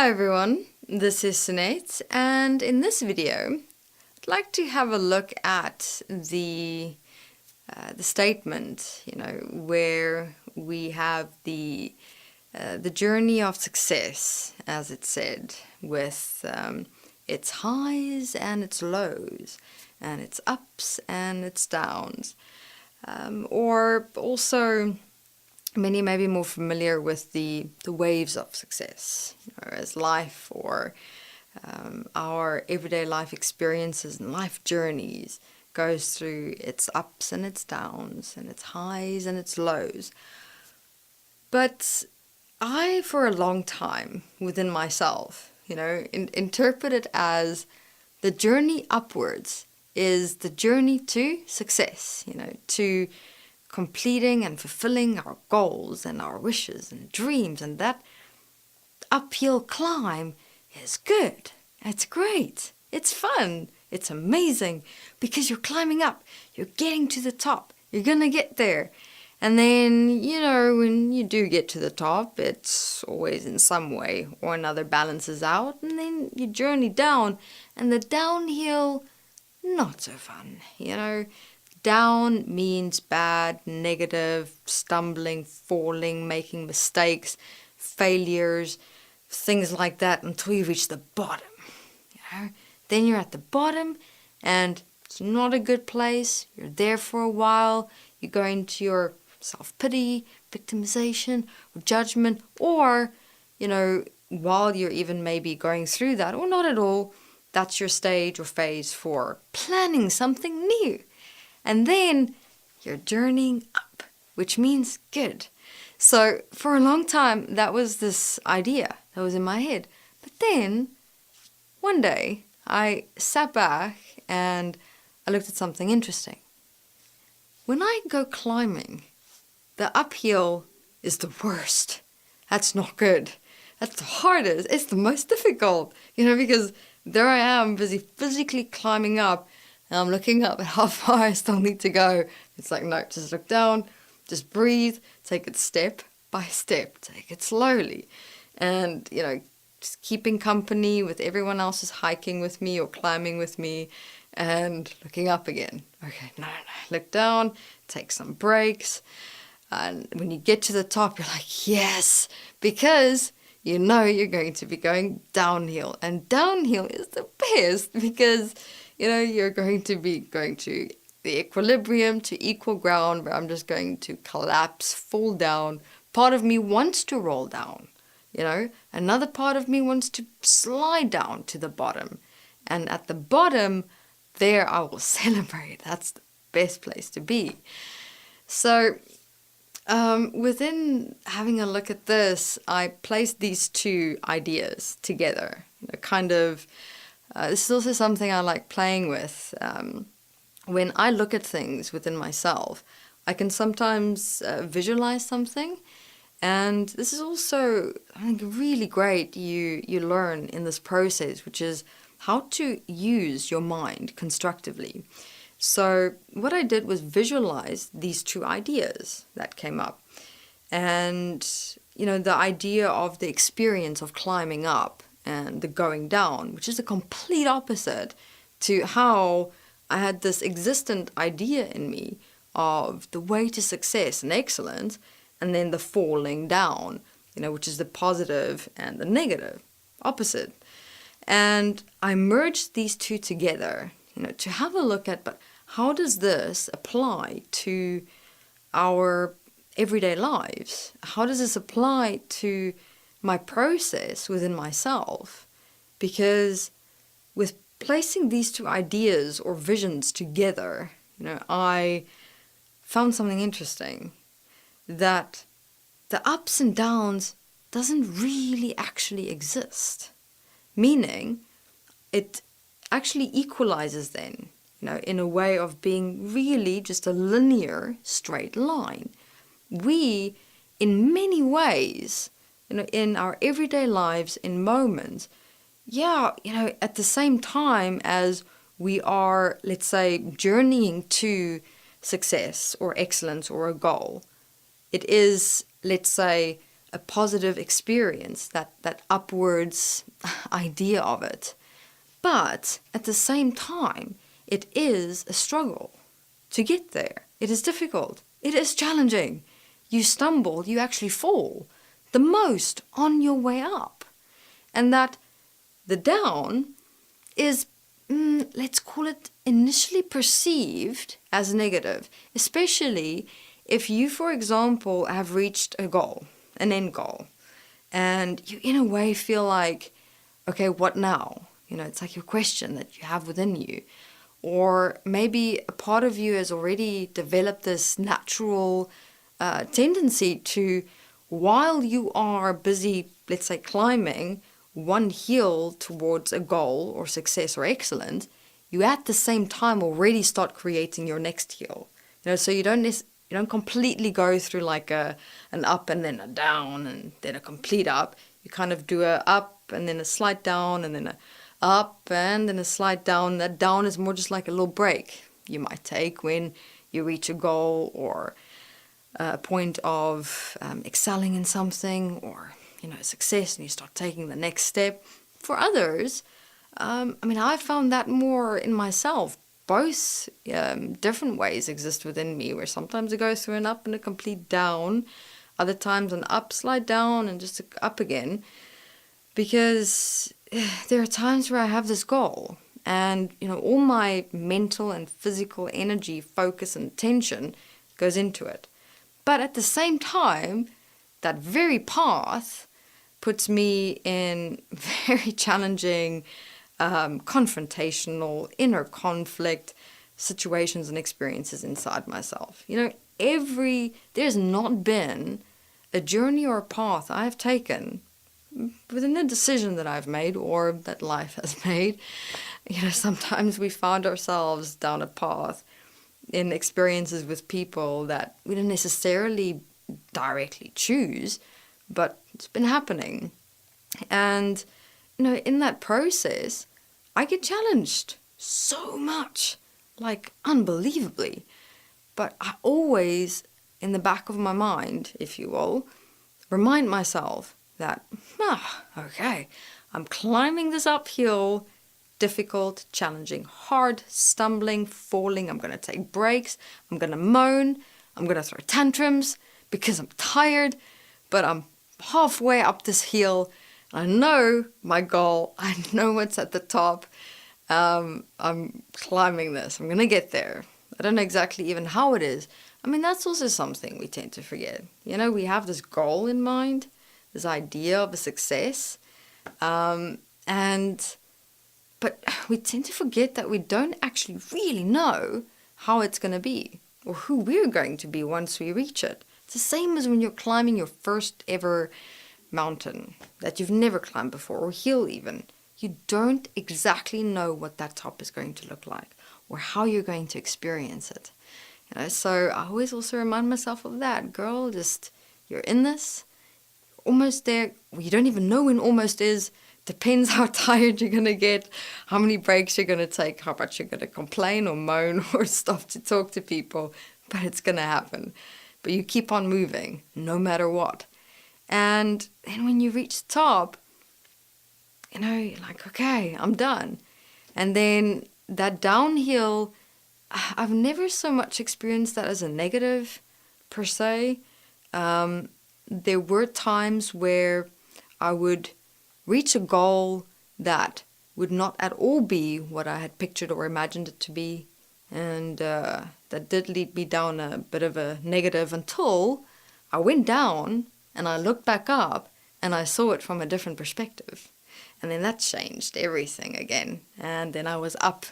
Hi everyone, this is Sunette, and in this video I'd like to have a look at the statement, where we have the journey of success, as it said, with its highs and its lows, and its ups and its downs, or also many may be more familiar with the waves of success, as life or our everyday life experiences and life journeys goes through its ups and its downs and its highs and its lows. But I, for a long time within myself, interpret it as the journey upwards is the journey to success, to completing and fulfilling our goals and our wishes and dreams, and that uphill climb is good. It's great. It's fun. It's amazing because you're climbing up. You're getting to the top. You're gonna get there. And then, when you do get to the top, it's always in some way or another balances out, and then you journey down, and the downhill, not so fun, Down means bad, negative, stumbling, falling, making mistakes, failures, things like that until you reach the bottom. Then you're at the bottom and it's not a good place. You're there for a while. You go into your self-pity, victimization, or judgment, or, while you're even maybe going through that, or not at all, that's your stage or phase for planning something new. And then you're journeying up, which means good. So for a long time, that was this idea that was in my head. But then one day I sat back and I looked at something interesting. When I go climbing, the uphill is the worst. That's not good. That's the hardest. It's the most difficult, because there I am busy physically climbing up. And I'm looking up at how far I still need to go. It's like, no, just look down, just breathe, take it step by step, take it slowly. And, just keeping company with everyone else who's hiking with me or climbing with me and looking up again. Okay, no, look down, take some breaks. And when you get to the top, you're like, yes, because you're going to be going downhill. And downhill is the best because you're going to be going to the equilibrium, to equal ground, where I'm just going to collapse, fall down. Part of me wants to roll down, Another part of me wants to slide down to the bottom. And at the bottom, there I will celebrate. That's the best place to be. So within having a look at this, I placed these two ideas together, this is also something I like playing with. When I look at things within myself, I can sometimes visualize something. And this is also, I think, really great you learn in this process, which is how to use your mind constructively. So what I did was visualize these two ideas that came up. And, the idea of the experience of climbing up and the going down, which is the complete opposite to how I had this existent idea in me of the way to success and excellence, and then the falling down, which is the positive and the negative, opposite. And I merged these two together, to have a look at, but how does this apply to our everyday lives? How does this apply to my process within myself? Because with placing these two ideas or visions together, I found something interesting, that the ups and downs doesn't really actually exist. Meaning, it actually equalizes then, in a way of being really just a linear, straight line. We, in many ways, in our everyday lives, in moments, at the same time as we are, let's say, journeying to success or excellence or a goal, it is, let's say, a positive experience, that upwards idea of it. But at the same time, it is a struggle to get there. It is difficult. It is challenging. You stumble, you actually fall the most on your way up. And that the down is, let's call it, initially perceived as negative, especially if you, for example, have reached a goal, an end goal, and you in a way feel like, okay, what now? You know, it's like your question that you have within you. Or maybe a part of you has already developed this natural tendency to, while you are busy, let's say, climbing one hill towards a goal or success or excellence, you at the same time already start creating your next hill. You know, so you don't completely go through like an up and then a down and then a complete up. You kind of do a up and then a slight down and then a up and then a slight down. That down is more just like a little break you might take when you reach a goal or a point of excelling in something, or success, and you start taking the next step. For others, I found that more in myself. Both different ways exist within me, where sometimes I go through an up and a complete down, other times an up, slight down, and just up again. Because there are times where I have this goal, and all my mental and physical energy, focus, and attention goes into it. But at the same time, that very path puts me in very challenging, confrontational, inner conflict situations and experiences inside myself. There's not been a journey or a path I have taken within a decision that I've made or that life has made. Sometimes we found ourselves down a path in experiences with people that we didn't necessarily directly choose, but it's been happening. And, in that process, I get challenged so much, like unbelievably. But I always, in the back of my mind, if you will, remind myself that, okay, I'm climbing this uphill, difficult, challenging, hard, stumbling, falling. I'm going to take breaks. I'm going to moan. I'm going to throw tantrums because I'm tired, but I'm halfway up this hill. I know my goal. I know what's at the top. I'm climbing this. I'm going to get there. I don't know exactly even how it is. That's also something we tend to forget. We have this goal in mind, this idea of a success, but we tend to forget that we don't actually really know how it's going to be or who we're going to be once we reach it. It's the same as when you're climbing your first ever mountain that you've never climbed before, or hill even. You don't exactly know what that top is going to look like or how you're going to experience it. So I always also remind myself of that. Girl, just, you're in this, almost there. You don't even know when almost is. Depends how tired you're going to get, how many breaks you're going to take, how much you're going to complain or moan or stop to talk to people. But it's going to happen. But you keep on moving, no matter what. And then when you reach the top, you're like, okay, I'm done. And then that downhill, I've never so much experienced that as a negative, per se. There were times where I would reach a goal that would not at all be what I had pictured or imagined it to be. And that did lead me down a bit of a negative until I went down and I looked back up and I saw it from a different perspective. And then that changed everything again. And then I was up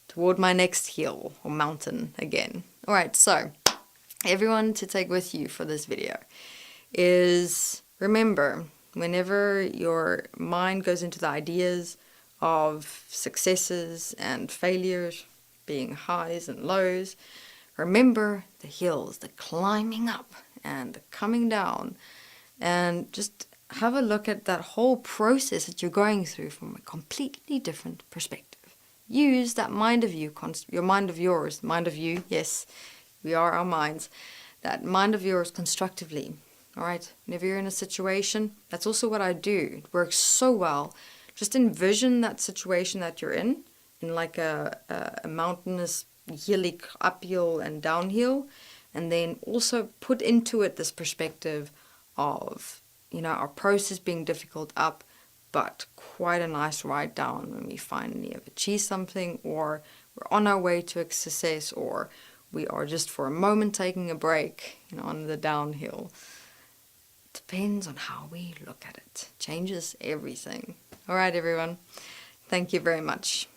toward my next hill or mountain again. All right, so everyone to take with you for this video is, remember, whenever your mind goes into the ideas of successes and failures, being highs and lows, remember the hills, the climbing up and the coming down, and just have a look at that whole process that you're going through from a completely different perspective. Use that mind of you, your mind of yours, mind of you, yes, we are our minds, that mind of yours constructively. All right, whenever you're in a situation, that's also what I do. It works so well. Just envision that situation that you're in like a mountainous, hilly uphill and downhill, and then also put into it this perspective of, our process being difficult up, but quite a nice ride down when we finally have achieved something, or we're on our way to a success, or we are just for a moment taking a break, on the downhill. Depends on how we look at it. Changes everything. All right, everyone. Thank you very much.